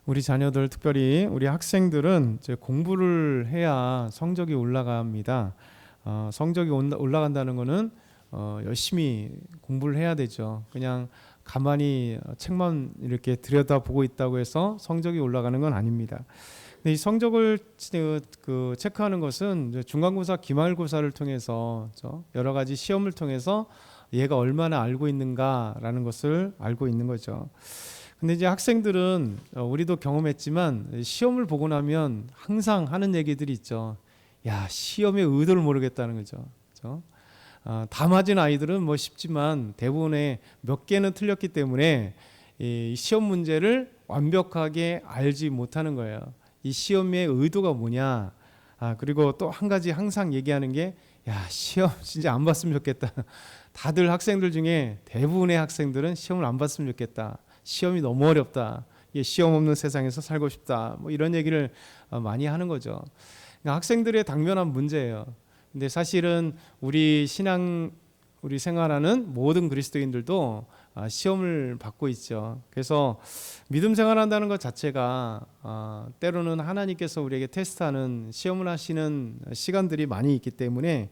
우리 자녀들, 특별히 우리 학생들은 이제 공부를 해야 성적이 올라갑니다. 성적이 올라간다는 것은 열심히 공부를 해야 되죠. 그냥 가만히 책만 이렇게 들여다보고 있다고 해서 성적이 올라가는 건 아닙니다. 근데 이 성적을 체크하는 것은 이제 중간고사, 기말고사를 통해서 여러 가지 시험을 통해서 얘가 얼마나 알고 있는가라는 것을 알고 있는 거죠. 근데 이제 학생들은 우리도 경험했지만 시험을 보고 나면 항상 하는 얘기들이 있죠. 야, 시험의 의도를 모르겠다는 거죠. 그렇죠? 다 맞은 아이들은 뭐 쉽지만 대부분의 몇 개는 틀렸기 때문에 이 시험 문제를 완벽하게 알지 못하는 거예요. 이 시험의 의도가 뭐냐. 그리고 또 한 가지 항상 얘기하는 게, 야, 시험 진짜 안 봤으면 좋겠다. 다들 학생들 중에 대부분의 학생들은 시험을 안 봤으면 좋겠다. 시험이 너무 어렵다. 시험 없는 세상에서 살고 싶다. 뭐 이런 얘기를 많이 하는 거죠. 그러니까 학생들의 당면한 문제예요. 근데 사실은 우리 생활하는 모든 그리스도인들도 시험을 받고 있죠. 그래서 믿음 생활한다는 것 자체가 때로는 하나님께서 우리에게 테스트하는, 시험을 하시는 시간들이 많이 있기 때문에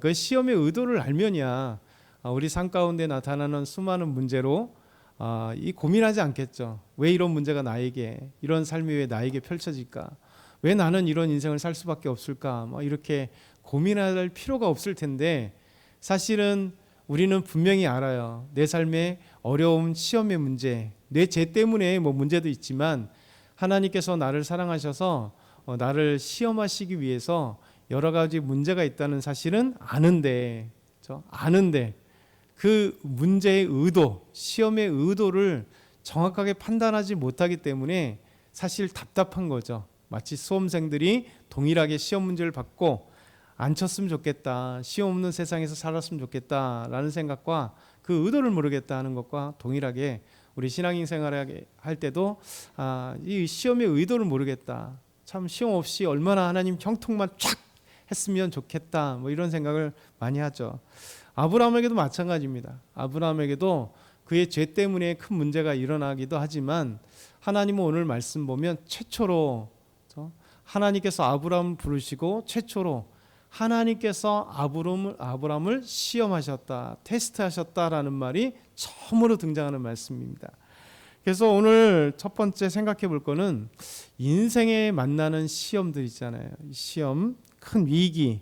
그 시험의 의도를 알면야 우리 삶 가운데 나타나는 수많은 문제로 이 고민하지 않겠죠. 왜 이런 문제가 나에게, 이런 삶이 왜 나에게 펼쳐질까? 왜 나는 이런 인생을 살 수밖에 없을까? 뭐 이렇게 고민할 필요가 없을 텐데, 사실은 우리는 분명히 알아요. 내 삶의 어려움, 시험의 문제, 내 죄 때문에 뭐 문제도 있지만 하나님께서 나를 사랑하셔서 나를 시험하시기 위해서 여러 가지 문제가 있다는 사실은 아는데, 그렇죠? 아는데 그 문제의 의도, 시험의 의도를 정확하게 판단하지 못하기 때문에 사실 답답한 거죠. 마치 수험생들이 동일하게 시험 문제를 받고 안 쳤으면 좋겠다, 시험 없는 세상에서 살았으면 좋겠다라는 생각과 그 의도를 모르겠다 하는 것과 동일하게 우리 신앙인 생활을 할 때도 이 시험의 의도를 모르겠다, 참 시험 없이 얼마나 하나님 형통만 쫙 했으면 좋겠다, 뭐 이런 생각을 많이 하죠. 아브라함에게도 마찬가지입니다. 아브라함에게도 그의 죄 때문에 큰 문제가 일어나기도 하지만 하나님은 오늘 말씀 보면 최초로 하나님께서 아브라함을 부르시고 최초로 하나님께서 아브라함을 시험하셨다, 테스트하셨다라는 말이 처음으로 등장하는 말씀입니다. 그래서 오늘 첫 번째 생각해 볼 거는 인생에 만나는 시험들 있잖아요. 시험, 큰 위기,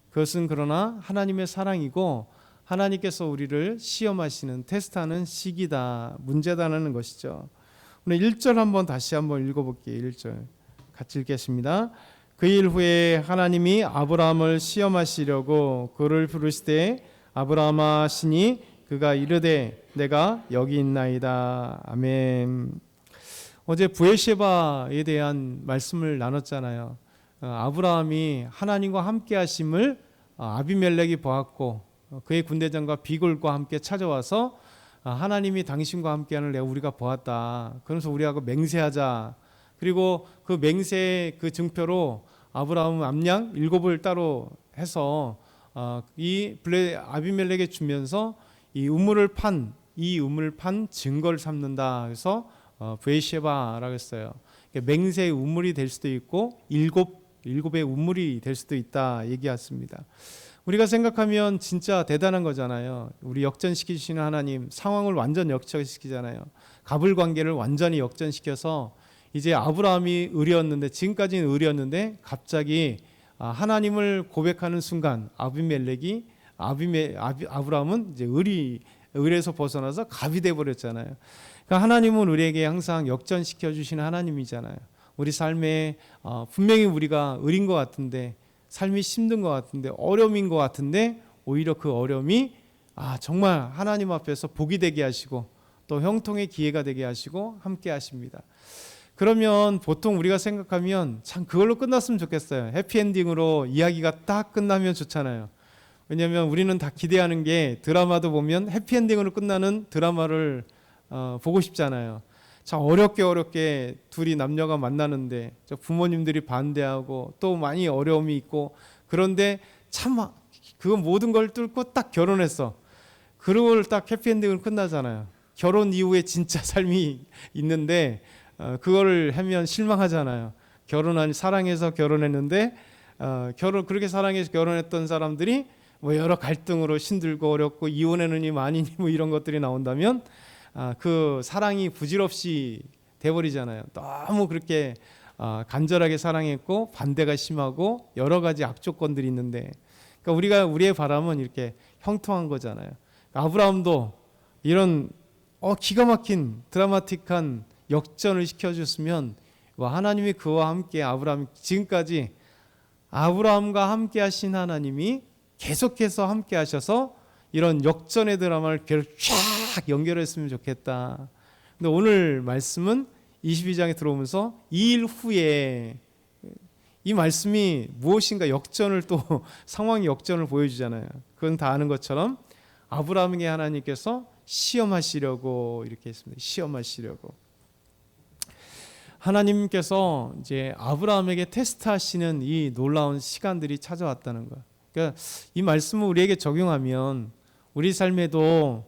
그것은 그러나 하나님의 사랑이고 하나님께서 우리를 시험하시는, 테스트하는 시기다, 문제다라는 것이죠. 오늘 1절 다시 한번 읽어볼게요. 1절 같이 읽겠습니다. 그 일 후에 하나님이 아브라함을 시험하시려고 그를 부르시되 아브라함아 하시니 그가 이르되 내가 여기 있나이다. 아멘. 어제 브에시바에 대한 말씀을 나눴잖아요. 아브라함이 하나님과 함께 하심을 아비멜렉이 보았고 그의 군대장과 비골과 함께 찾아와서 하나님이 당신과 함께하는 우리가 보았다. 그래서 우리하고 맹세하자. 그리고 그 맹세의 그 증표로 아브라함은 암양 7을 따로 해서 이 아비멜렉에 주면서 이 우물을 판 증거를 삼는다. 그래서 브에시바라고 했어요. 맹세의 우물이 될 수도 있고 일곱의 우물이 될 수도 있다 얘기했습니다. 우리가 생각하면 진짜 대단한 거잖아요. 우리 역전시키시는 하나님, 상황을 완전 역전시키잖아요. 갑을 관계를 완전히 역전시켜서 이제 아브라함이 의리였는데, 지금까지는 의리였는데 갑자기 하나님을 고백하는 순간 아브라함은 이제 의리에서 벗어나서 갑이 돼 버렸잖아요. 그러니까 하나님은 우리에게 항상 역전시켜 주시는 하나님이잖아요. 우리 삶에 분명히 우리가 의리인 것 같은데, 삶이 힘든 것 같은데, 어려움인 것 같은데 오히려 그 어려움이 정말 하나님 앞에서 복이 되게 하시고 또 형통의 기회가 되게 하시고 함께 하십니다. 그러면 보통 우리가 생각하면 참 그걸로 끝났으면 좋겠어요. 해피엔딩으로 이야기가 딱 끝나면 좋잖아요. 왜냐하면 우리는 다 기대하는 게, 드라마도 보면 해피엔딩으로 끝나는 드라마를 보고 싶잖아요. 참 어렵게 둘이 남녀가 만나는데 부모님들이 반대하고 또 많이 어려움이 있고, 그런데 참 그 모든 걸 뚫고 딱 결혼했어. 그걸 딱 해피엔딩으로 끝나잖아요. 결혼 이후에 진짜 삶이 있는데 그거를 하면 실망하잖아요. 사랑해서 결혼했는데 그렇게 사랑해서 결혼했던 사람들이 뭐 여러 갈등으로 힘들고 어렵고 이혼했느니 마니니 뭐 이런 것들이 나온다면 그 사랑이 부질없이 돼버리잖아요. 너무 그렇게 간절하게 사랑했고 반대가 심하고 여러 가지 악조건들이 있는데, 그러니까 우리의 바람은 이렇게 형통한 거잖아요. 아브라함도 이런 기가 막힌 드라마틱한 역전을 시켜줬으면 하나님이 그와 함께 지금까지 아브라함과 함께 하신 하나님이 계속해서 함께 하셔서 이런 역전의 드라마를 쫙 연결했으면 좋겠다. 근데 오늘 말씀은 22장에 들어오면서 2일 후에 이 말씀이 무엇인가 역전을 또 상황 역전을 보여주잖아요. 그건 다 아는 것처럼 아브라함에게 하나님께서 시험하시려고 이렇게 했습니다. 시험하시려고. 하나님께서 이제 아브라함에게 테스트하시는 이 놀라운 시간들이 찾아왔다는 거예요. 그러니까 이 말씀을 우리에게 적용하면 우리 삶에도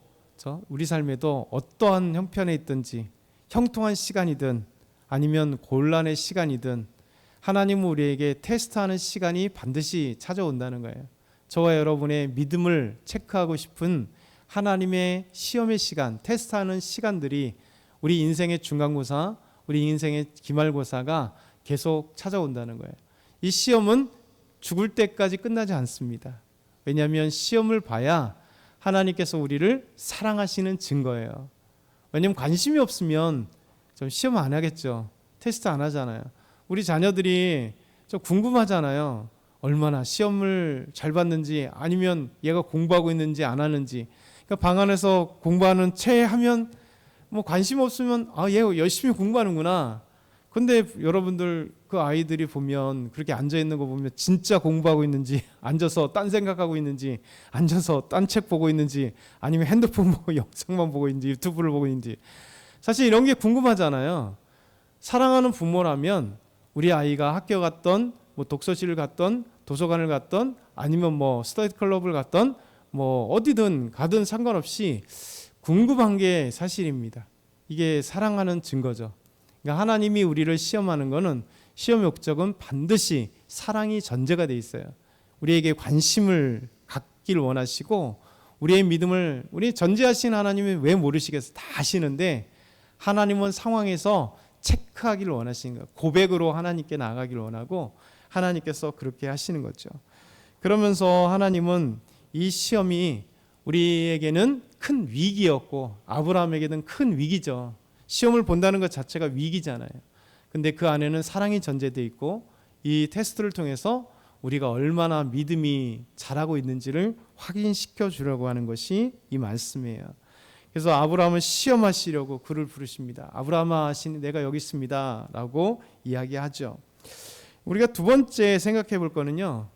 어떠한 형편에 있든지 형통한 시간이든 아니면 곤란의 시간이든 하나님은 우리에게 테스트하는 시간이 반드시 찾아온다는 거예요. 저와 여러분의 믿음을 체크하고 싶은 하나님의 시험의 시간, 테스트하는 시간들이 우리 인생의 중간고사, 우리 인생의 기말고사가 계속 찾아온다는 거예요. 이 시험은 죽을 때까지 끝나지 않습니다. 왜냐하면 시험을 봐야 하나님께서 우리를 사랑하시는 증거예요. 왜냐하면 관심이 없으면 좀 시험 안 하겠죠. 테스트 안 하잖아요. 우리 자녀들이 좀 궁금하잖아요. 얼마나 시험을 잘 봤는지, 아니면 얘가 공부하고 있는지 안 하는지. 그러니까 방 안에서 공부하는 채 하면 뭐 관심 없으면 얘 열심히 공부하는구나. 근데 여러분들 그 아이들이 보면 그렇게 앉아 있는 거 보면 진짜 공부하고 있는지, 앉아서 딴 생각하고 있는지, 앉아서 딴 책 보고 있는지, 아니면 핸드폰 보고 영상만 보고 있는지, 유튜브를 보고 있는지, 사실 이런 게 궁금하잖아요. 사랑하는 부모라면 우리 아이가 학교 갔던, 뭐 독서실을 갔던, 도서관을 갔던, 아니면 뭐 스터디 클럽을 갔던, 뭐 어디든 가든 상관없이 궁금한 게 사실입니다. 이게 사랑하는 증거죠. 그러니까 하나님이 우리를 시험하는 것은, 시험의 목적은 반드시 사랑이 전제가 돼 있어요. 우리에게 관심을 갖기를 원하시고, 우리의 믿음을, 우리 전제하신 하나님이 왜 모르시겠어요? 다 아시는데 하나님은 상황에서 체크하기를 원하시는 거예요. 고백으로 하나님께 나아가기를 원하고 하나님께서 그렇게 하시는 거죠. 그러면서 하나님은 이 시험이 우리에게는 큰 위기였고 아브라함에게는 큰 위기죠. 시험을 본다는 것 자체가 위기잖아요. 근데 그 안에는 사랑이 전제되어 있고, 이 테스트를 통해서 우리가 얼마나 믿음이 자라고 있는지를 확인시켜 주려고 하는 것이 이 말씀이에요. 그래서 아브라함을 시험하시려고 그를 부르십니다. 아브라함아, 하시니 내가 여기 있습니다 라고 이야기하죠. 우리가 두 번째 생각해 볼 거는요,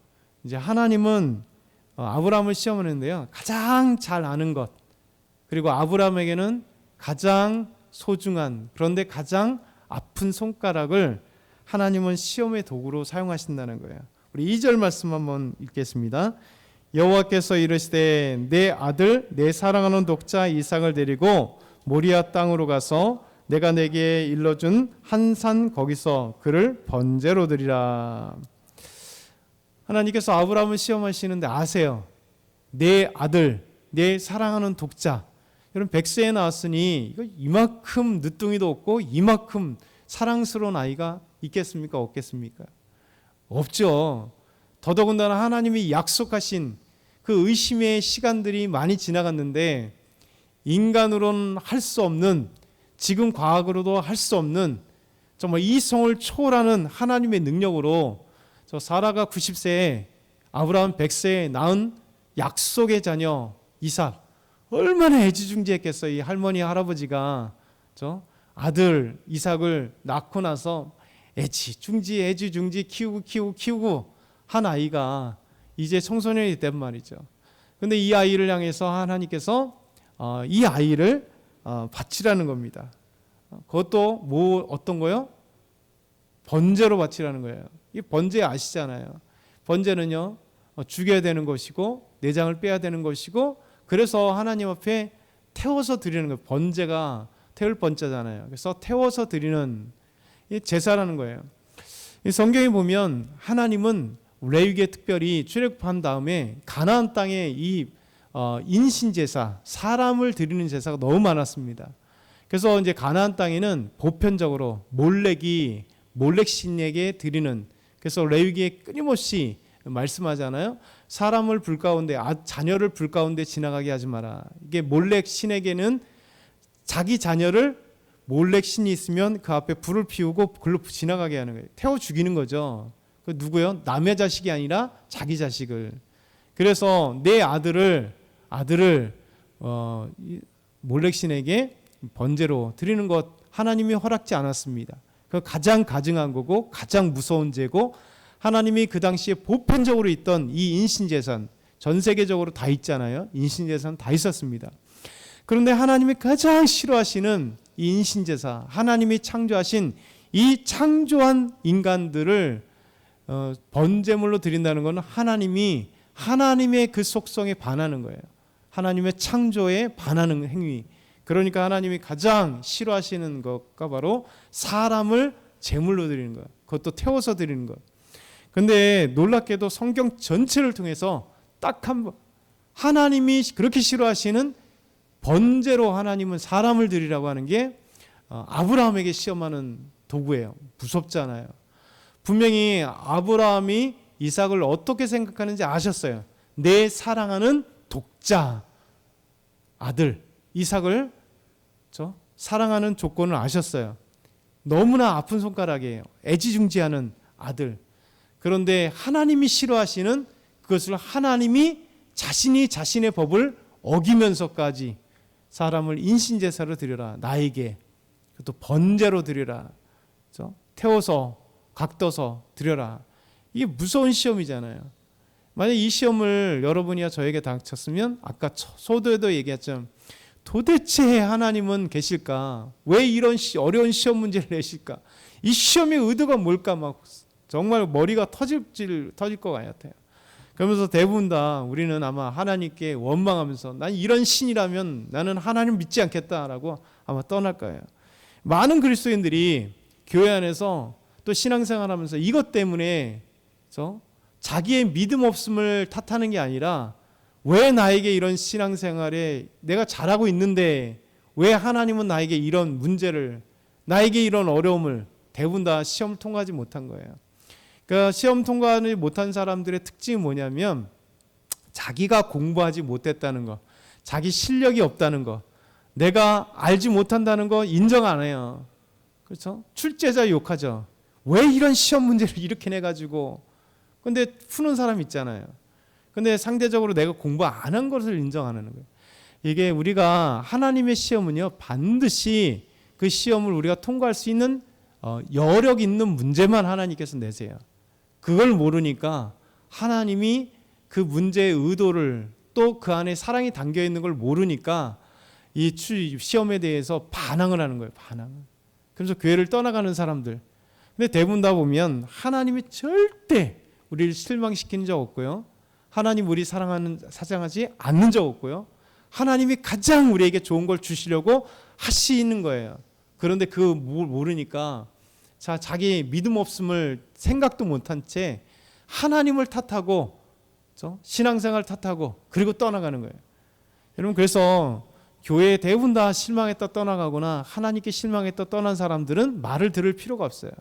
이제 하나님은 아브라함을 시험하는데요, 가장 잘 아는 것, 그리고 아브라함에게는 가장 소중한, 그런데 가장 아픈 손가락을 하나님은 시험의 도구로 사용하신다는 거예요. 우리 2절 말씀 한번 읽겠습니다. 여호와께서 이르시되 내 아들 내 사랑하는 독자 이삭을 데리고 모리아 땅으로 가서 내가 내게 일러준 한 산 거기서 그를 번제로 드리라. 하나님께서 아브라함을 시험하시는데 아세요. 내 아들, 내 사랑하는 독자. 여러분, 백세에 나왔으니 이거 이만큼 늦둥이도 없고 이만큼 사랑스러운 아이가 있겠습니까? 없겠습니까? 없죠. 더더군다나 하나님이 약속하신 그 의심의 시간들이 많이 지나갔는데 인간으로는 할 수 없는, 지금 과학으로도 할 수 없는, 정말 이성을 초월하는 하나님의 능력으로 저 사라가 90세에 아브라함 100세에 낳은 약속의 자녀 이삭, 얼마나 애지중지했겠어요. 이 할머니 할아버지가 저 아들 이삭을 낳고 나서 애지중지 키우고 한 아이가 이제 청소년이 됐단 말이죠. 근데 이 아이를 향해서 하나님께서 이 아이를 바치라는 겁니다. 그것도 뭐 어떤 거요? 번제로 바치라는 거예요. 이 번제 아시잖아요. 번제는요, 죽여야 되는 것이고 내장을 빼야 되는 것이고, 그래서 하나님 앞에 태워서 드리는 거예요. 번제가 태울 번자잖아요. 그래서 태워서 드리는 이 제사라는 거예요. 이 성경에 보면 하나님은 레위기에 특별히 출애굽한 다음에 가나안 땅에 이 인신 제사, 사람을 드리는 제사가 너무 많았습니다. 그래서 이제 가나안 땅에는 보편적으로 몰렉 신에게 드리는, 그래서 레위기에 끊임없이 말씀하잖아요. 사람을 불 가운데, 자녀를 불 가운데 지나가게 하지 마라. 이게 몰렉 신에게는 자기 자녀를 몰렉 신이 있으면 그 앞에 불을 피우고 글로 지나가게 하는 거예요. 태워 죽이는 거죠. 그 누구요? 남의 자식이 아니라 자기 자식을. 그래서 내 아들을 몰렉 신에게 번제로 드리는 것 하나님이 허락지 않았습니다. 그 가장 가증한 거고 가장 무서운 죄고, 하나님이 그 당시에 보편적으로 있던 이 인신제산, 전 세계적으로 다 있잖아요. 인신제산 다 있었습니다. 그런데 하나님이 가장 싫어하시는 이 인신제사, 하나님이 창조하신 이 창조한 인간들을 번제물로 드린다는 것은 하나님의 그 속성에 반하는 거예요. 하나님의 창조에 반하는 행위. 그러니까 하나님이 가장 싫어하시는 것과 바로 사람을 제물로 드리는 것, 그것도 태워서 드리는 것. 근데 놀랍게도 성경 전체를 통해서 딱 한 번, 하나님이 그렇게 싫어하시는 번제로 하나님은 사람을 드리라고 하는 게 아브라함에게 시험하는 도구예요. 무섭잖아요. 분명히 아브라함이 이삭을 어떻게 생각하는지 아셨어요. 내 사랑하는 독자 아들 이삭을 사랑하는 조건을 아셨어요. 너무나 아픈 손가락이에요. 애지중지하는 아들. 그런데 하나님이 싫어하시는 그것을 하나님이 자신이 자신의 법을 어기면서까지 사람을 인신제사로 드려라. 나에게. 또 번제로 드려라. 태워서 각떠서 드려라. 이게 무서운 시험이잖아요. 만약 이 시험을 여러분이야 저에게 닥쳤으면 아까 소도에도 얘기했죠. 도대체 하나님은 계실까? 왜 이런 어려운 시험 문제를 내실까? 이 시험의 의도가 뭘까? 막 정말 머리가 터질 것 같아요. 그러면서 대부분 다 우리는 아마 하나님께 원망하면서 난 이런 신이라면 나는 하나님 믿지 않겠다라고 아마 떠날 거예요. 많은 그리스도인들이 교회 안에서 또 신앙생활하면서 이것 때문에 자기의 믿음 없음을 탓하는 게 아니라 왜 나에게 이런 신앙생활에 내가 잘하고 있는데 왜 하나님은 나에게 이런 문제를, 나에게 이런 어려움을, 대부분 다 시험을 통과하지 못한 거예요. 그러니까 시험 통과하지 못한 사람들의 특징이 뭐냐면 자기가 공부하지 못했다는 거, 자기 실력이 없다는 거, 내가 알지 못한다는 거 인정 안 해요. 그렇죠? 출제자 욕하죠. 왜 이런 시험 문제를 이렇게 내가지고. 근데 푸는 사람 있잖아요. 근데 상대적으로 내가 공부 안 한 것을 인정하는 거예요. 이게 우리가 하나님의 시험은요, 반드시 그 시험을 우리가 통과할 수 있는 여력 있는 문제만 하나님께서 내세요. 그걸 모르니까 하나님이 그 문제의 의도를, 또 그 안에 사랑이 담겨 있는 걸 모르니까 이 시험에 대해서 반항을 하는 거예요. 반항을. 그래서 교회를 떠나가는 사람들. 근데 대부분 다 보면 하나님이 절대 우리를 실망시키는 적 없고요. 하나님 우리 사랑하지 않는 적 없고요. 하나님이 가장 우리에게 좋은 걸 주시려고 하시는 거예요. 그런데 그걸 모르니까 자기 믿음 없음을 생각도 못한 채 하나님을 탓하고 신앙생활 탓하고 그리고 떠나가는 거예요. 여러분, 그래서 교회에 대부분 다 실망했다 떠나가거나 하나님께 실망했다 떠난 사람들은 말을 들을 필요가 없어요.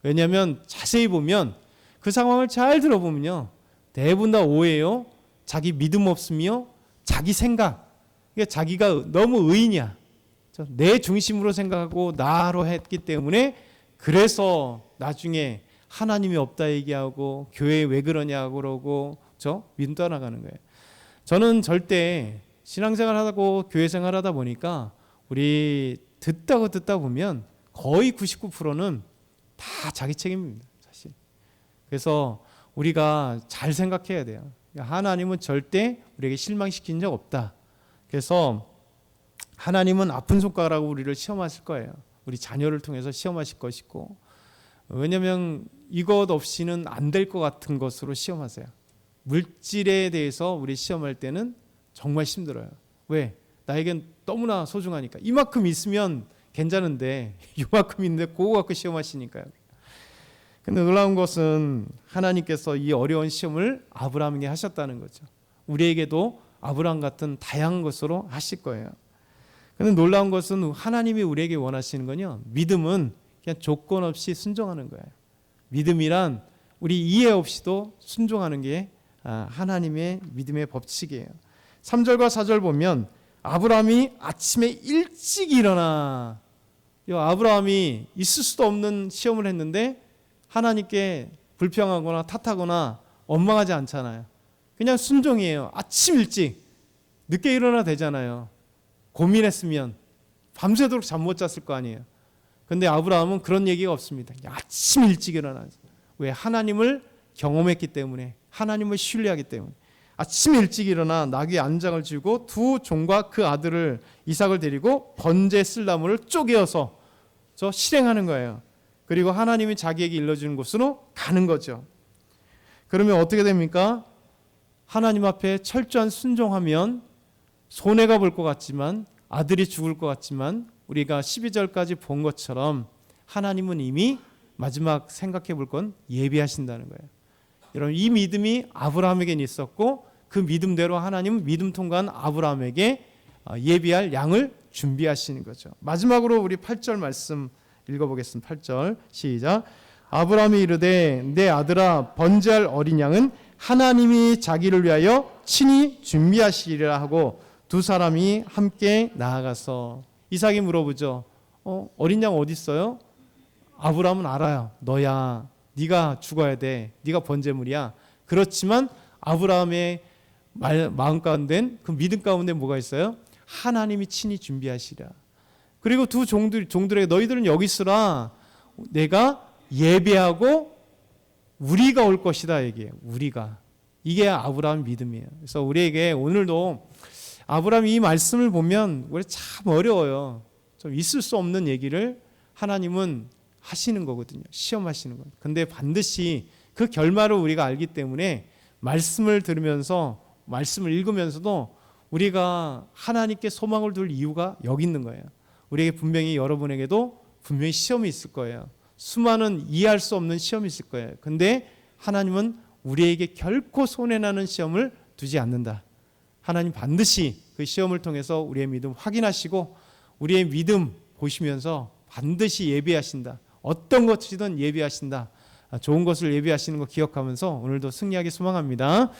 왜냐하면 자세히 보면 그 상황을 잘 들어보면요, 대부분 다 오해요. 자기 믿음 없음이요, 자기 생각. 그러니까 자기가 너무 의인이야. 내 중심으로 생각하고 나로 했기 때문에 그래서 나중에 하나님이 없다 얘기하고 교회에 왜 그러냐고 그러고 믿음 떠나가는 거예요. 저는 절대 신앙생활 하고 교회 생활 하다 보니까 우리 듣다 보면 거의 99%는 다 자기 책임입니다, 사실. 그래서 우리가 잘 생각해야 돼요. 하나님은 절대 우리에게 실망시킨 적 없다. 그래서 하나님은 아픈 손가락으로 우리를 시험하실 거예요. 우리 자녀를 통해서 시험하실 것이고, 왜냐하면 이것 없이는 안 될 것 같은 것으로 시험하세요. 물질에 대해서 우리 시험할 때는 정말 힘들어요. 왜? 나에겐 너무나 소중하니까. 이만큼 있으면 괜찮은데 이만큼 있는데 그거 갖고 시험하시니까요. 근데 놀라운 것은 하나님께서 이 어려운 시험을 아브라함에게 하셨다는 거죠. 우리에게도 아브라함 같은 다양한 것으로 하실 거예요. 근데 놀라운 것은 하나님이 우리에게 원하시는 건요, 믿음은 그냥 조건 없이 순종하는 거예요. 믿음이란 우리 이해 없이도 순종하는 게 하나님의 믿음의 법칙이에요. 3절과 4절 보면 아브라함이 아침에 일찍 일어나, 아브라함이 있을 수도 없는 시험을 했는데 하나님께 불평하거나 탓하거나 원망하지 않잖아요. 그냥 순종이에요. 아침 일찍. 늦게 일어나 되잖아요. 고민했으면 밤새도록 잠 못 잤을 거 아니에요. 근데 아브라함은 그런 얘기가 없습니다. 아침 일찍 일어나서. 왜? 하나님을 경험했기 때문에, 하나님을 신뢰하기 때문에. 아침 일찍 일어나 나귀 안장을 쥐고 두 종과 그 아들을 이삭을 데리고 번제 쓸 나무를 쪼개어서 실행하는 거예요. 그리고 하나님이 자기에게 일러주는 곳으로 가는 거죠. 그러면 어떻게 됩니까? 하나님 앞에 철저한 순종하면 손해가 볼 것 같지만, 아들이 죽을 것 같지만, 우리가 12절까지 본 것처럼 하나님은 이미 마지막 생각해 볼 건 예비하신다는 거예요. 여러분, 이 믿음이 아브라함에게는 있었고 그 믿음대로 하나님은 믿음 통과한 아브라함에게 예비할 양을 준비하시는 거죠. 마지막으로 우리 8절 말씀 읽어보겠습니다. 8절 시작. 아브라함이 이르되 내 아들아 번제할 어린 양은 하나님이 자기를 위하여 친히 준비하시리라 하고 두 사람이 함께 나아가서, 이삭이 물어보죠. 어린 양 어디 있어요? 아브라함은 알아요. 너야. 네가 죽어야 돼. 네가 번제물이야. 그렇지만 아브라함의 마음 가운데, 그 믿음 가운데 뭐가 있어요? 하나님이 친히 준비하시라. 그리고 두 종들에게 너희들은 여기 있으라. 내가 예배하고 우리가 올 것이다 얘기해요. 우리가. 이게 아브라함 믿음이에요. 그래서 우리에게 오늘도 아브라함 이 말씀을 보면 우리 참 어려워요. 좀 있을 수 없는 얘기를 하나님은 하시는 거거든요. 시험하시는 거예요. 근데 반드시 그 결말을 우리가 알기 때문에 말씀을 들으면서, 말씀을 읽으면서도 우리가 하나님께 소망을 둘 이유가 여기 있는 거예요. 우리에게 분명히, 여러분에게도 분명히 시험이 있을 거예요. 수많은 이해할 수 없는 시험이 있을 거예요. 근데 하나님은 우리에게 결코 손해나는 시험을 두지 않는다. 하나님 반드시 그 시험을 통해서 우리의 믿음 확인하시고 우리의 믿음 보시면서 반드시 예비하신다. 어떤 것이든 예비하신다. 좋은 것을 예비하시는 거 기억하면서 오늘도 승리하기 소망합니다.